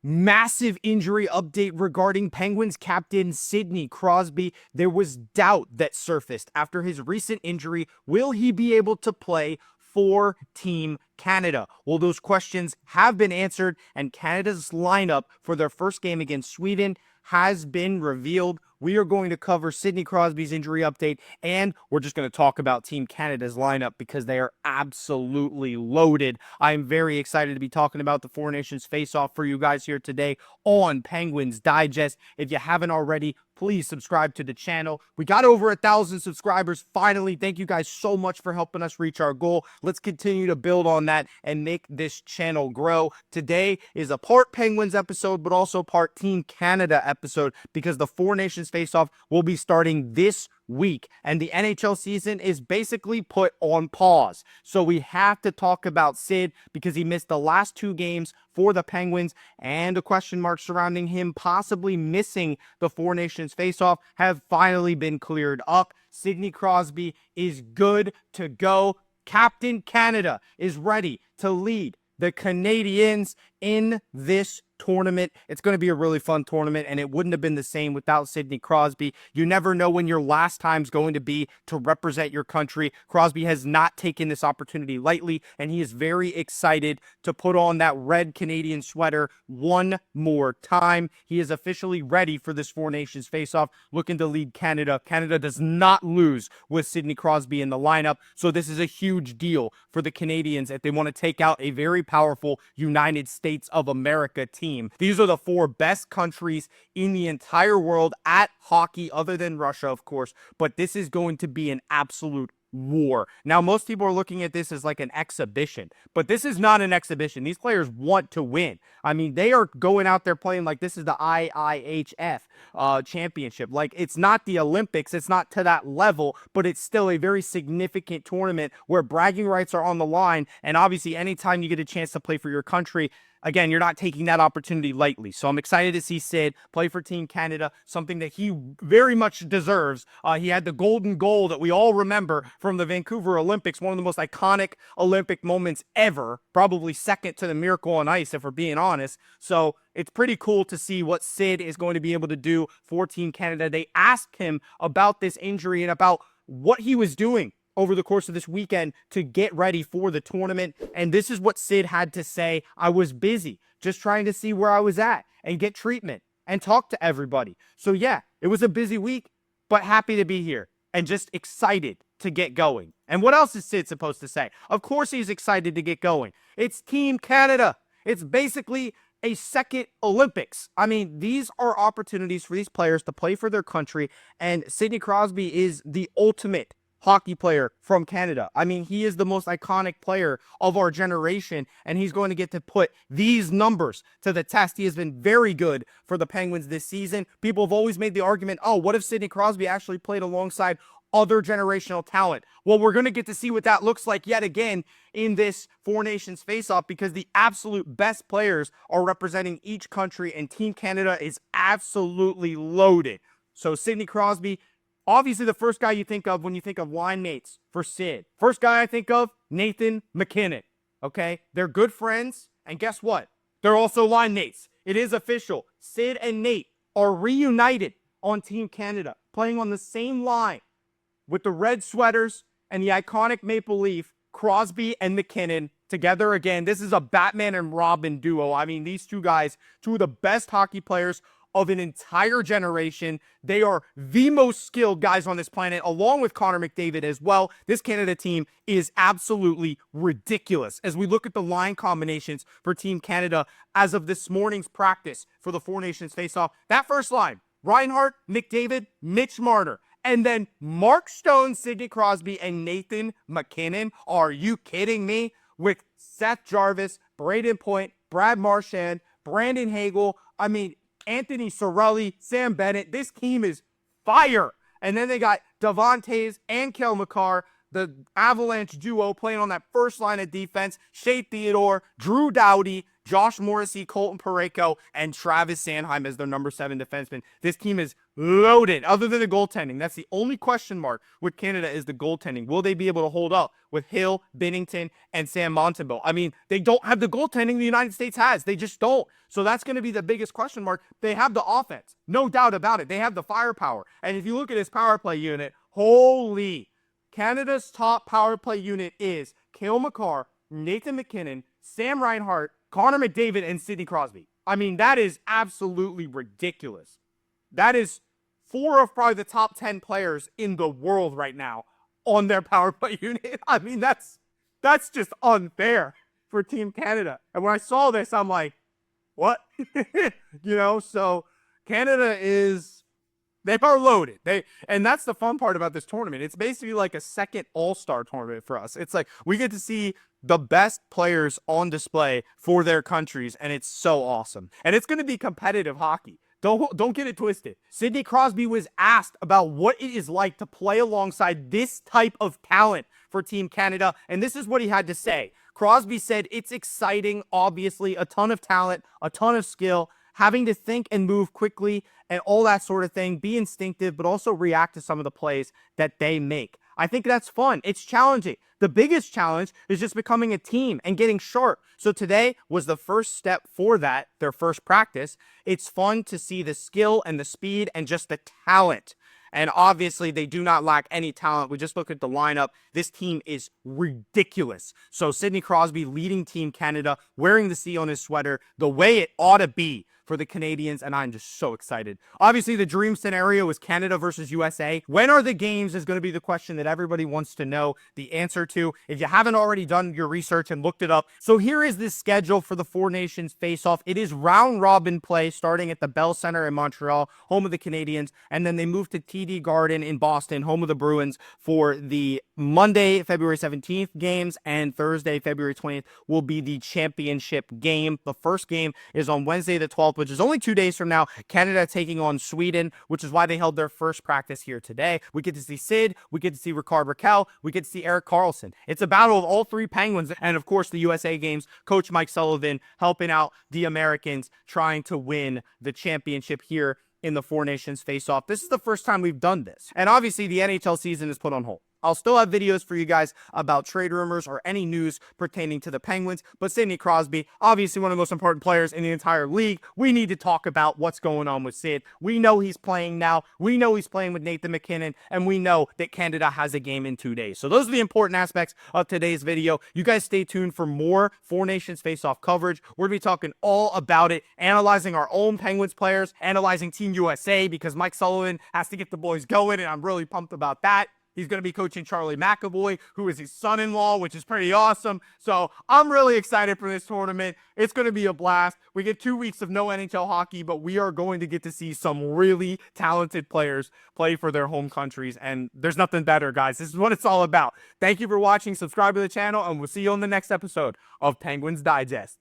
Massive injury update regarding Penguins captain Sidney Crosby. There was doubt that surfaced after his recent injury. Will he be able to play for Team Canada? Well, those questions have been answered, and Canada's lineup for their first game against Sweden has been revealed. We are going to cover Sidney Crosby's injury update, and we're just going to talk about Team Canada's lineup because they are absolutely loaded. I'm very excited to be talking about the Four Nations face-off for you guys here today on Penguins Digest. If you haven't already, please subscribe to the channel. We got over 1,000 subscribers finally. Thank you guys so much for helping us reach our goal. Let's continue to build on that and make this channel grow. Today is a part Penguins episode, but also part Team Canada episode because the Four Nations face-off will be starting this week, and the NHL season is basically put on pause. So we have to talk about Sid because he missed the last 2 games for the Penguins, and the question marks surrounding him possibly missing the Four Nations face-off have finally been cleared up. Sidney Crosby is good to go. Captain Canada is ready to lead the Canadians in this tournament. It's going to be a really fun tournament, and it wouldn't have been the same without Sidney Crosby. You never know when your last time's going to be to represent your country. Crosby has not taken this opportunity lightly, and he is very excited to put on that red Canadian sweater one more time. He is officially ready for this Four Nations face-off, looking to lead Canada. Canada does not lose with Sidney Crosby in the lineup, so this is a huge deal for the Canadians if they want to take out a very powerful United States of America team. These are the 4 best countries in the entire world at hockey, other than Russia, of course, but this is going to be an absolute war. Now, most people are looking at this as like an exhibition, but this is not an exhibition. These players want to win. I mean, they are going out there playing like this is the IIHF championship. Like, it's not the Olympics. It's not to that level, but it's still a very significant tournament where bragging rights are on the line. And obviously, anytime you get a chance to play for your country, again, you're not taking that opportunity lightly. So I'm excited to see Sid play for Team Canada, something that he very much deserves. He had the golden goal that we all remember from the Vancouver Olympics, one of the most iconic Olympic moments ever, probably second to the Miracle on Ice, if we're being honest. So it's pretty cool to see what Sid is going to be able to do for Team Canada. They asked him about this injury and about what he was doing over the course of this weekend to get ready for the tournament. And this is what Sid had to say. I was busy just trying to see where I was at and get treatment and talk to everybody. So yeah, it was a busy week, but happy to be here and just excited to get going. And what else is Sid supposed to say? Of course he's excited to get going. It's Team Canada. It's basically a second Olympics. I mean, these are opportunities for these players to play for their country, and Sidney Crosby is the ultimate hockey player from Canada. I mean, he is the most iconic player of our generation, and he's going to get to put these numbers to the test. He has been very good for the Penguins this season. People have always made the argument, oh, what if Sidney Crosby actually played alongside other generational talent? Well, we're going to get to see what that looks like yet again in this Four Nations face-off because the absolute best players are representing each country, and Team Canada is absolutely loaded. So Sidney Crosby, obviously the first guy you think of when you think of line mates for Sid. First guy I think of, Nathan MacKinnon. Okay? They're good friends, and guess what? They're also line mates. It is official. Sid and Nate are reunited on Team Canada, playing on the same line with the red sweaters and the iconic maple leaf. Crosby and MacKinnon together again. This is a Batman and Robin duo. I mean, these two guys, two of the best hockey players of an entire generation. They are the most skilled guys on this planet, along with Connor McDavid as well. This Canada team is absolutely ridiculous. As we look at the line combinations for Team Canada as of this morning's practice for the Four Nations face-off, that first line, Reinhart, McDavid, Mitch Marner, and then Mark Stone, Sidney Crosby, and Nathan MacKinnon. Are you kidding me? With Seth Jarvis, Braden Point, Brad Marchand, Brandon Hagel, I mean, Anthony Cirelli, Sam Bennett. This team is fire. And then they got Devontae and Kel McCarr, the Avalanche duo playing on that first line of defense. Shea Theodore, Drew Doughty. Josh Morrissey, Colton Parayko, and Travis Sanheim as their number 7 defenseman. This team is loaded, other than the goaltending. That's the only question mark with Canada is the goaltending. Will they be able to hold up with Hill, Binnington, and Sam Montembeault? I mean, they don't have the goaltending the United States has. They just don't. So that's going to be the biggest question mark. They have the offense. No doubt about it. They have the firepower. And if you look at this power play unit, holy, Canada's top power play unit is Cale Makar, Nathan MacKinnon, Sam Reinhart, Connor McDavid, and Sidney Crosby. I mean, that is absolutely ridiculous. That is 4 of probably the top 10 players in the world right now on their power play unit. I mean, that's just unfair for Team Canada. And when I saw this, I'm like, what? So Canada they are loaded. And that's the fun part about this tournament. It's basically like a second all-star tournament for us. It's like we get to see the best players on display for their countries, and it's so awesome. And it's going to be competitive hockey. Don't get it twisted. Sidney Crosby was asked about what it is like to play alongside this type of talent for Team Canada, and this is what he had to say. Crosby said, "It's exciting, obviously, a ton of talent, a ton of skill, having to think and move quickly and all that sort of thing, be instinctive, but also react to some of the plays that they make. I think that's fun. It's challenging. The biggest challenge is just becoming a team and getting sharp. So today was the first step for that, their first practice. It's fun to see the skill and the speed and just the talent. And obviously, they do not lack any talent. We just look at the lineup. This team is ridiculous. So Sidney Crosby leading Team Canada, wearing the C on his sweater, the way it ought to be for the Canadians, and I'm just so excited. Obviously, the dream scenario is Canada versus USA. When are the games is going to be the question that everybody wants to know the answer to, if you haven't already done your research and looked it up. So here is the schedule for the Four Nations face-off. It is round-robin play starting at the Bell Center in Montreal, home of the Canadians, and then they move to TD Garden in Boston, home of the Bruins, for the Monday, February 17th games, and Thursday, February 20th will be the championship game. The first game is on Wednesday the 12th, which is only 2 days from now. Canada taking on Sweden, which is why they held their first practice here today. We get to see Sid, we get to see Rickard Rakell, we get to see Erik Karlsson. It's a battle of all 3 Penguins, and of course the USA games, Coach Mike Sullivan helping out the Americans, trying to win the championship here in the Four Nations face-off. This is the first time we've done this. And obviously the NHL season is put on hold. I'll still have videos for you guys about trade rumors or any news pertaining to the Penguins, but Sidney Crosby, obviously one of the most important players in the entire league. We need to talk about what's going on with Sid. We know he's playing now. We know he's playing with Nathan MacKinnon, and we know that Canada has a game in 2 days. So those are the important aspects of today's video. You guys stay tuned for more Four Nations face-off coverage. We're going to be talking all about it, analyzing our own Penguins players, analyzing Team USA, because Mike Sullivan has to get the boys going, and I'm really pumped about that. He's going to be coaching Charlie McAvoy, who is his son-in-law, which is pretty awesome. So I'm really excited for this tournament. It's going to be a blast. We get 2 weeks of no NHL hockey, but we are going to get to see some really talented players play for their home countries. And there's nothing better, guys. This is what it's all about. Thank you for watching. Subscribe to the channel, and we'll see you on the next episode of Penguins Digest.